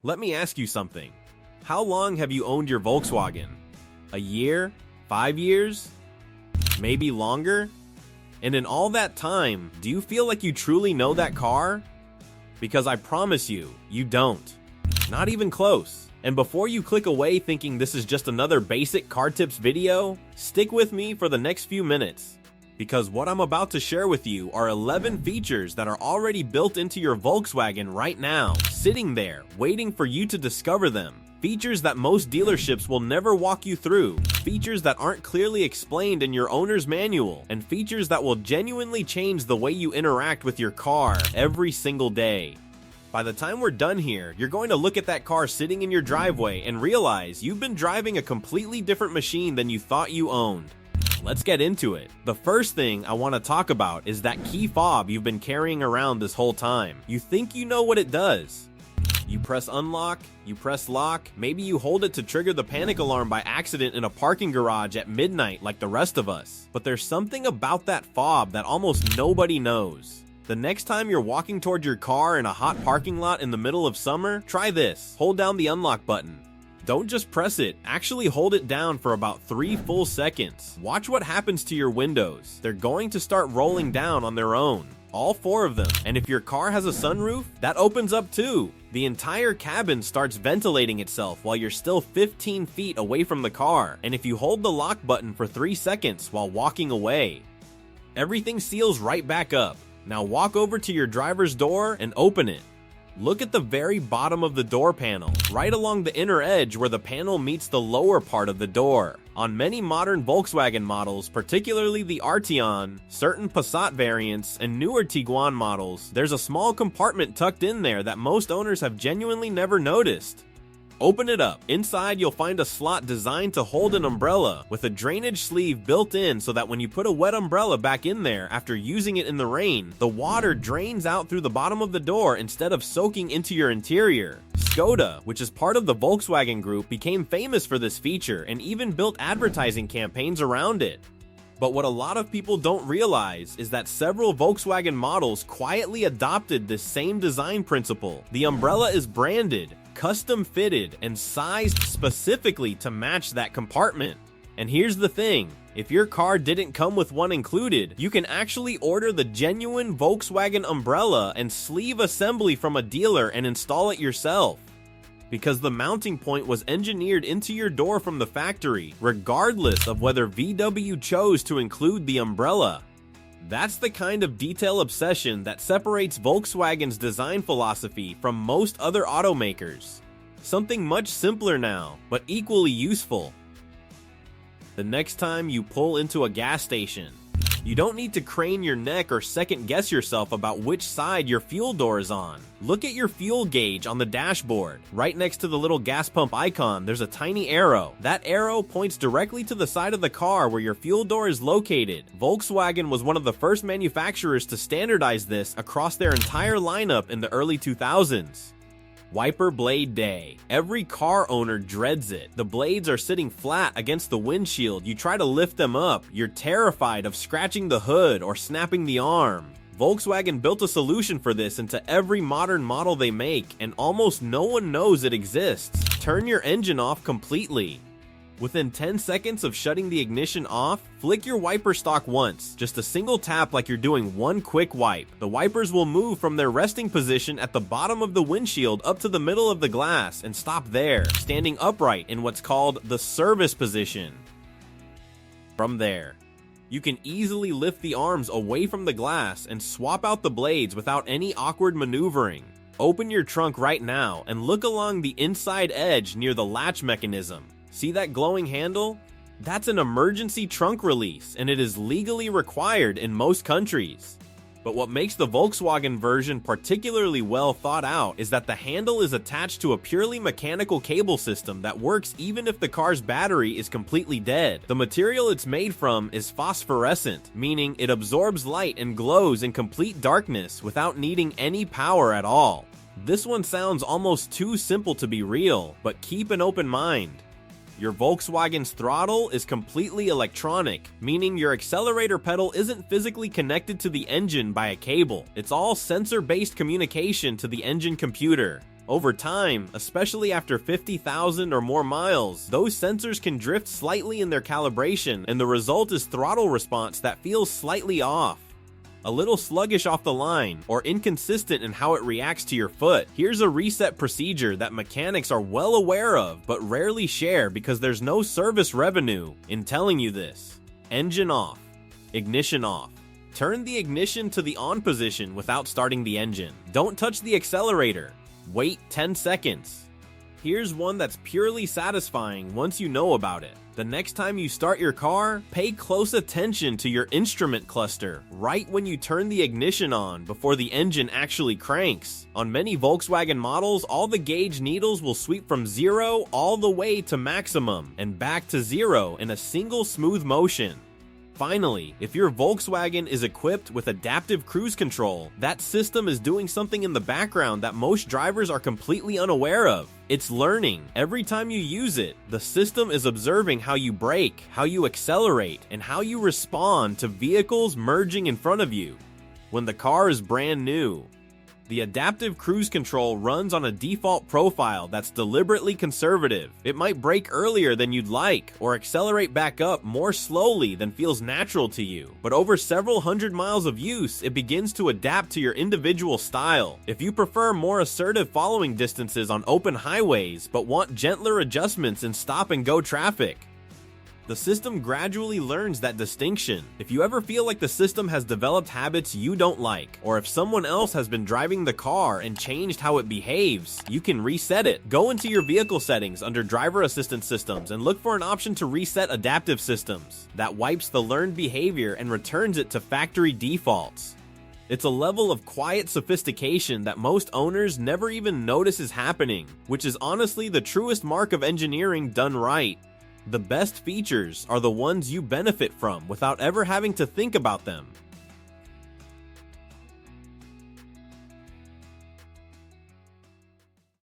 Let me ask you something. How long have you owned your Volkswagen? A year? 5 years? Maybe longer? And in all that time, do you feel like you truly know that car? Because I promise you, you don't. Not even close. And before you click away thinking this is just another basic car tips video, stick with me for the next few minutes. Because what I'm about to share with you are 11 features that are already built into your Volkswagen right now, sitting there, waiting for you to discover them. Features that most dealerships will never walk you through, features that aren't clearly explained in your owner's manual, and features that will genuinely change the way you interact with your car every single day. By the time we're done here, you're going to look at that car sitting in your driveway and realize you've been driving a completely different machine than you thought you owned. Let's get into it. The first thing I want to talk about is that key fob you've been carrying around this whole time. You think you know what it does. You press unlock, you press lock, maybe you hold it to trigger the panic alarm by accident in a parking garage at midnight like the rest of us. But there's something about that fob that almost nobody knows. The next time you're walking toward your car in a hot parking lot in the middle of summer, try this. Hold down the unlock button. Don't just press it, actually hold it down for about 3 full seconds. Watch what happens to your windows. They're going to start rolling down on their own. All 4 of them. And if your car has a sunroof, that opens up too. The entire cabin starts ventilating itself while you're still 15 feet away from the car. And if you hold the lock button for 3 seconds while walking away, everything seals right back up. Now walk over to your driver's door and open it. Look at the very bottom of the door panel, right along the inner edge where the panel meets the lower part of the door. On many modern Volkswagen models, particularly the Arteon, certain Passat variants, and newer Tiguan models, there's a small compartment tucked in there that most owners have genuinely never noticed. Open it up. Inside, you'll find a slot designed to hold an umbrella with a drainage sleeve built in so that when you put a wet umbrella back in there after using it in the rain, the water drains out through the bottom of the door instead of soaking into your interior. Skoda, which is part of the Volkswagen Group, became famous for this feature and even built advertising campaigns around it. But what a lot of people don't realize is that several Volkswagen models quietly adopted this same design principle. The umbrella is branded, custom fitted, and sized specifically to match that compartment. And here's the thing, if your car didn't come with one included, you can actually order the genuine Volkswagen umbrella and sleeve assembly from a dealer and install it yourself. Because the mounting point was engineered into your door from the factory, regardless of whether VW chose to include the umbrella. That's the kind of detail obsession that separates Volkswagen's design philosophy from most other automakers. Something much simpler now, but equally useful. The next time you pull into a gas station, you don't need to crane your neck or second guess yourself about which side your fuel door is on. Look at your fuel gauge on the dashboard. Right next to the little gas pump icon, there's a tiny arrow. That arrow points directly to the side of the car where your fuel door is located. Volkswagen was one of the first manufacturers to standardize this across their entire lineup in the early 2000s. Wiper blade day. Every car owner dreads it. The blades are sitting flat against the windshield. You try to lift them up. You're terrified of scratching the hood or snapping the arm. Volkswagen built a solution for this into every modern model they make, and almost no one knows it exists. Turn your engine off completely. Within 10 seconds of shutting the ignition off, flick your wiper stalk once. Just a single tap like you're doing one quick wipe. The wipers will move from their resting position at the bottom of the windshield up to the middle of the glass and stop there, standing upright in what's called the service position. From there, you can easily lift the arms away from the glass and swap out the blades without any awkward maneuvering. Open your trunk right now and look along the inside edge near the latch mechanism. See that glowing handle? That's an emergency trunk release, and it is legally required in most countries. But what makes the Volkswagen version particularly well thought out is that the handle is attached to a purely mechanical cable system that works even if the car's battery is completely dead. The material it's made from is phosphorescent, meaning it absorbs light and glows in complete darkness without needing any power at all. This one sounds almost too simple to be real, but keep an open mind. Your Volkswagen's throttle is completely electronic, meaning your accelerator pedal isn't physically connected to the engine by a cable. It's all sensor-based communication to the engine computer. Over time, especially after 50,000 or more miles, those sensors can drift slightly in their calibration, and the result is throttle response that feels slightly off. A little sluggish off the line, or inconsistent in how it reacts to your foot. Here's a reset procedure that mechanics are well aware of, but rarely share because there's no service revenue in telling you this. Engine off. Ignition off. Turn the ignition to the on position without starting the engine. Don't touch the accelerator. Wait 10 seconds. Here's one that's purely satisfying once you know about it. The next time you start your car, pay close attention to your instrument cluster right when you turn the ignition on before the engine actually cranks. On many Volkswagen models, all the gauge needles will sweep from 0 all the way to maximum and back to 0 in a single smooth motion. Finally, if your Volkswagen is equipped with adaptive cruise control, that system is doing something in the background that most drivers are completely unaware of. It's learning. Every time you use it, the system is observing how you brake, how you accelerate, and how you respond to vehicles merging in front of you. When the car is brand new, the adaptive cruise control runs on a default profile that's deliberately conservative. It might brake earlier than you'd like, or accelerate back up more slowly than feels natural to you. But over several hundred miles of use, it begins to adapt to your individual style. If you prefer more assertive following distances on open highways, but want gentler adjustments in stop and go traffic, the system gradually learns that distinction. If you ever feel like the system has developed habits you don't like, or if someone else has been driving the car and changed how it behaves, you can reset it. Go into your vehicle settings under driver assistance systems and look for an option to reset adaptive systems. That wipes the learned behavior and returns it to factory defaults. It's a level of quiet sophistication that most owners never even notice is happening, which is honestly the truest mark of engineering done right. The best features are the ones you benefit from without ever having to think about them.